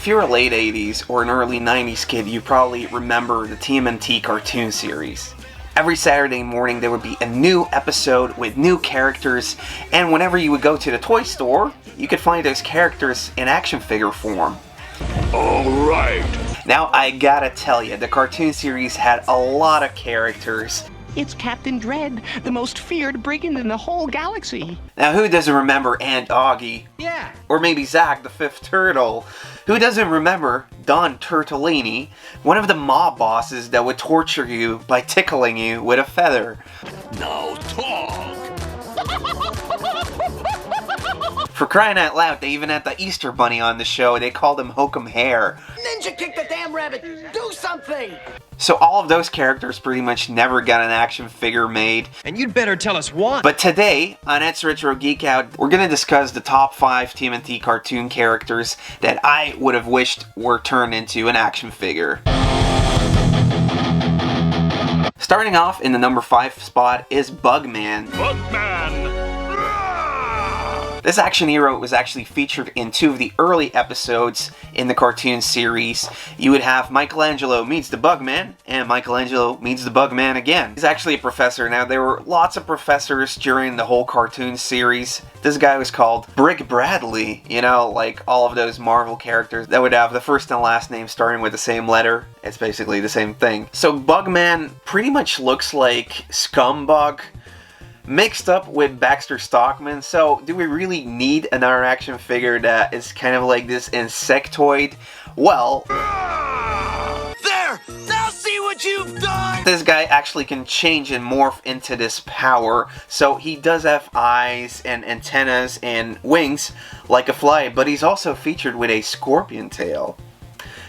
If you're a late 80s or an early 90s kid, you probably remember the TMNT Cartoon series. Every Saturday morning there would be a new episode with new characters, and whenever you would go to the toy store, you could find those characters in action figure form. Alright! Now I gotta tell you, the cartoon series had a lot of characters. It's Captain Dread, the most feared brigand in the whole galaxy. Now who doesn't remember Aunt Augie? Yeah. Or maybe Zack the Fifth Turtle? Who doesn't remember Don Turtellini, one of the mob bosses that would torture you by tickling you with a feather? Now talk! For crying out loud, they even had the Easter Bunny on the show. They called him Hokum Hair. Ninja kick the damn rabbit! Do something! So all of those characters pretty much never got an action figure made. And you'd better tell us why. But today, on Eds Retro Geek Out, we're going to discuss the top 5 TMNT cartoon characters that I would have wished were turned into an action figure. Starting off in the number 5 spot is Bugman. Bugman! This action hero was actually featured in 2 of the early episodes in the cartoon series. You would have Michelangelo meets the Bugman, and Michelangelo meets the Bugman again. He's actually a professor. Now, there were lots of professors during the whole cartoon series. This guy was called Brick Bradley. You know, like all of those Marvel characters that would have the first and last name starting with the same letter. It's basically the same thing. So Bugman pretty much looks like Scumbug mixed up with Baxter Stockman. So do we really need another action figure that is kind of like this insectoid? Well, There! Now see what you've done! this guy actually can change and morph into this power. So he does have eyes and antennas and wings like a fly, but he's also featured with a scorpion tail.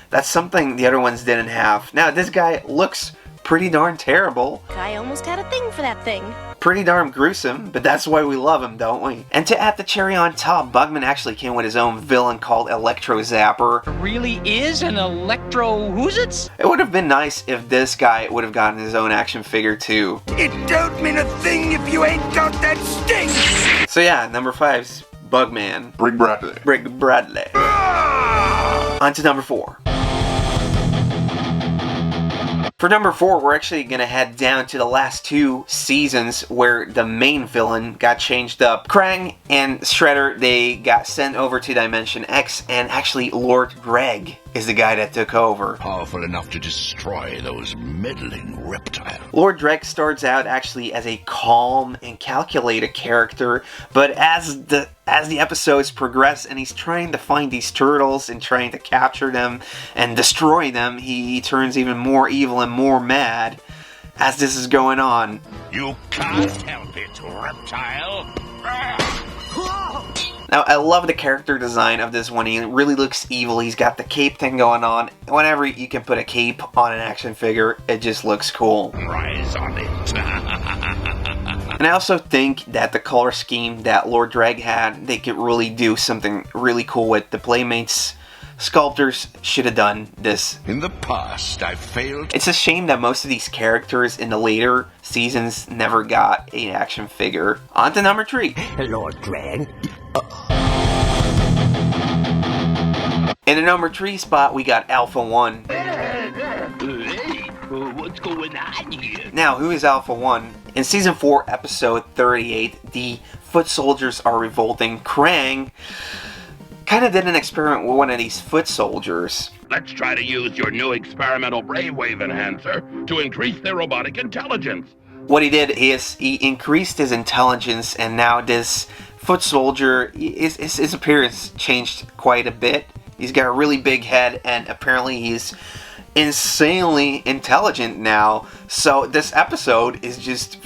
That's something the other ones didn't have. Now this guy looks pretty darn terrible. I almost had a thing for that thing. Pretty darn gruesome, but that's why we love him, don't we? And to add the cherry on top, Bugman actually came with his own villain called Electro Zapper. Really is an electro-whoozits? It would have been nice if this guy would have gotten his own action figure too. It don't mean a thing if you ain't got that sting! So yeah, number 5's Bugman. Brick Bradley. Brick Bradley. On to number 4. For number 4, we're actually going to head down to the last 2 seasons where the main villain got changed up. Krang and Shredder, they got sent over to Dimension X, and actually Lord Gregg is the guy that took over. Powerful enough to destroy those meddling reptiles. Lord Gregg starts out actually as a calm and calculated character, but as the episodes progress and he's trying to find these turtles and trying to capture them and destroy them, he turns even more evil and more mad as this is going on. You can't help it, reptile. Now, I love the character design of this one. He really looks evil. He's got the cape thing going on. Whenever you can put a cape on an action figure, it just looks cool. Rise on it. And I also think that the color scheme that Lord Gregg had, they could really do something really cool with. The Playmates sculptors should have done this. In the past, I failed. It's a shame that most of these characters in the later seasons never got an action figure. On to number 3. Lord Gregg. In the number 3 spot, we got Alpha 1. Hey, what's going on here? Now, who is Alpha 1? In Season 4, Episode 38, the Foot Soldiers are revolting. Krang kind of did an experiment with one of these foot soldiers. Let's try to use your new experimental brainwave enhancer to increase their robotic intelligence. What he did is he increased his intelligence, and now this foot soldier, his appearance changed quite a bit. He's got a really big head, and apparently he's insanely intelligent now. So this episode is just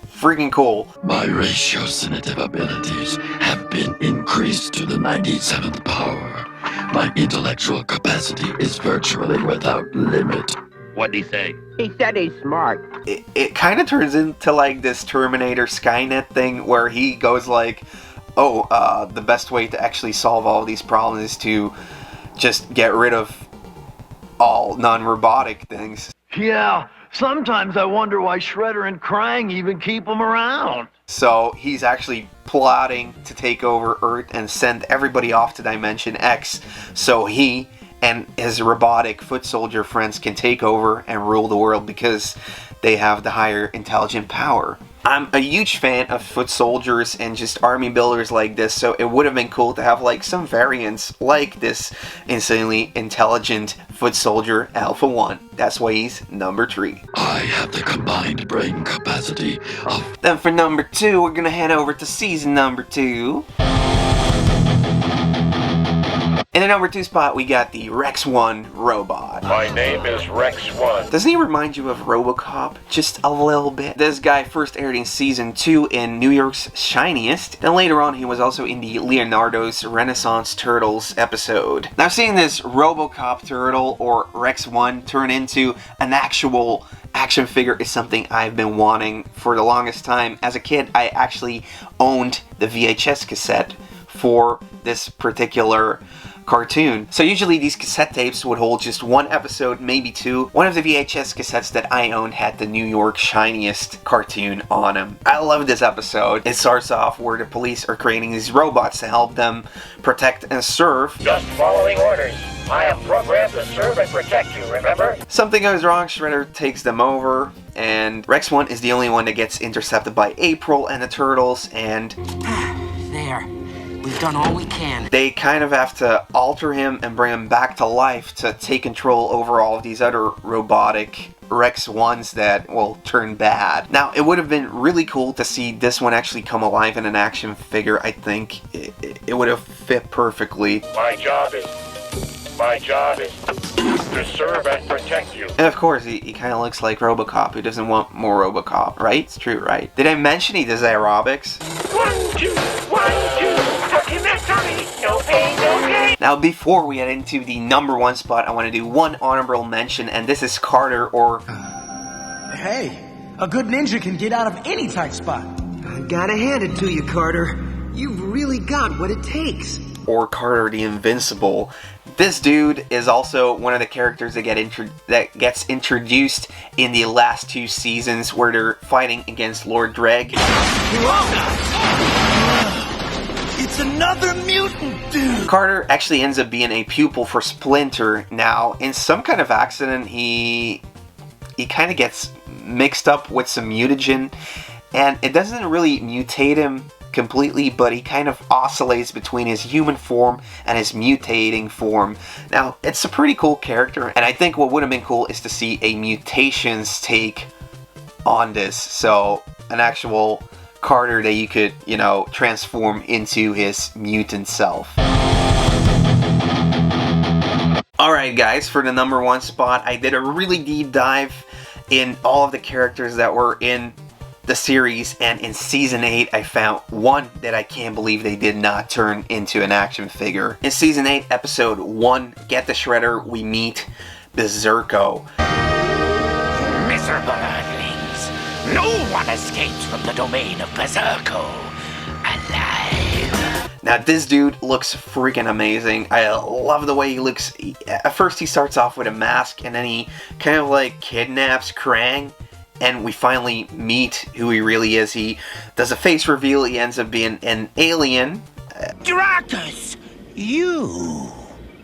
freaking cool. My ratio-sensitive abilities have been increased to the 97th power. My intellectual capacity is virtually without limit. What'd he say? He said he's smart. It kind of turns into like this Terminator Skynet thing where he goes like, oh, the best way to actually solve all of these problems is to just get rid of all non-robotic things. Yeah, Sometimes I wonder why Shredder and Krang even keep him around. So he's actually plotting to take over Earth and send everybody off to Dimension X so he and his robotic foot soldier friends can take over and rule the world because they have the higher intelligent power. I'm a huge fan of foot soldiers and just army builders like this, so it would have been cool to have like some variants like this insanely intelligent foot soldier Alpha 1. That's why he's number 3. I have the combined brain capacity of... Then for number 2, we're gonna head over to season number 2. In the number 2 spot, we got the Rex 1 robot. My name is Rex 1. Doesn't he remind you of RoboCop? Just a little bit. This guy first aired in season 2 in New York's Shiniest. Then later on, he was also in the Leonardo's Renaissance Turtles episode. Now seeing this RoboCop turtle, or Rex 1, turn into an actual action figure is something I've been wanting for the longest time. As a kid, I actually owned the VHS cassette for this particular cartoon. So usually these cassette tapes would hold just one episode, maybe 2. One of the VHS cassettes that I owned had the New York Shiniest cartoon on them. I love this episode. It starts off where the police are creating these robots to help them protect and serve. Just following orders. I am programmed to serve and protect you, remember? Something goes wrong, Shredder takes them over, and Rex 1 is the only one that gets intercepted by April and the Turtles, and... There. We've done all we can. They kind of have to alter him and bring him back to life to take control over all of these other robotic Rex 1s that will turn bad. Now, it would have been really cool to see this one actually come alive in an action figure. I think it would have fit perfectly. My job is to serve and protect you. And of course, he kind of looks like RoboCop. Who doesn't want more RoboCop, right? It's true, right? Did I mention he does aerobics? 1, 2, 1, 2. No pain, no gain. Now, before we get into the number 1 spot, I want to do one honorable mention, and this is Carter, or... Hey, a good ninja can get out of any tight spot. I gotta hand it to you, Carter. You've really got what it takes. Or Carter the Invincible. This dude is also one of the characters that gets introduced in the last 2 seasons where they're fighting against Lord Gregg. It's another mutant, dude! Carter actually ends up being a pupil for Splinter. Now, in some kind of accident, he kind of gets mixed up with some mutagen, and it doesn't really mutate him completely, but he kind of oscillates between his human form and his mutating form. Now, it's a pretty cool character, and I think what would have been cool is to see a mutations take on this. So, an actual Carter that you could, you know, transform into his mutant self. Alright guys, for the number 1 spot, I did a really deep dive in all of the characters that were in the series, and in season 8 I found one that I can't believe they did not turn into an action figure. In season 8, episode 1, Get the Shredder, we meet Berserko. Miserable Earthlings, no one escapes from the domain of Berserko alive. Now this dude looks freaking amazing. I love the way he looks. At first he starts off with a mask, and then he kind of like kidnaps Krang, and we finally meet who he really is. He does a face reveal. He ends up being an alien. Drakus, you.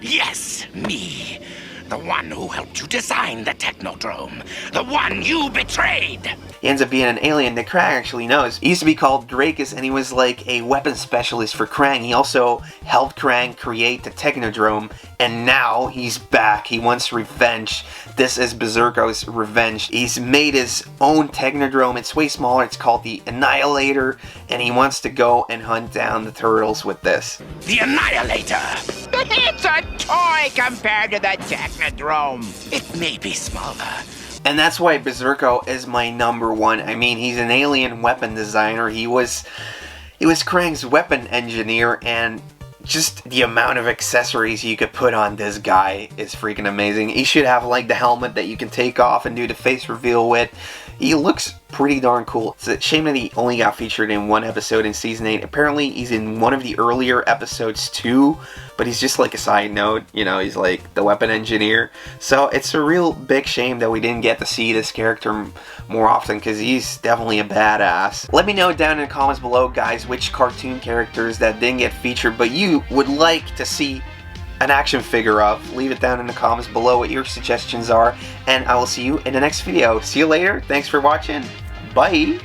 Yes, me. The one who helped you design the Technodrome. The one you betrayed. He ends up being an alien that Krang actually knows. He used to be called Drakus, and he was like a weapons specialist for Krang. He also helped Krang create the Technodrome, and now he's back. He wants revenge. This is Berserko's revenge. He's made his own Technodrome. It's way smaller. It's called the Annihilator, and he wants to go and hunt down the turtles with this. The Annihilator. It's a toy compared to the Technodrome. It may be smaller. And that's why Berserko is my number 1. I mean, he's an alien weapon designer. He was Krang's weapon engineer, and just the amount of accessories you could put on this guy is freaking amazing. He should have like the helmet that you can take off and do the face reveal with. He looks pretty darn cool. It's a shame that he only got featured in one episode in Season 8. Apparently, he's in one of the earlier episodes too, but he's just like a side note. You know, he's like the weapon engineer. So it's a real big shame that we didn't get to see this character more often, because he's definitely a badass. Let me know down in the comments below, guys, which cartoon characters that didn't get featured but you would like to see an action figure of. Leave it down in the comments below what your suggestions are, and I will see you in the next video. See you later. Thanks for watching. Bye.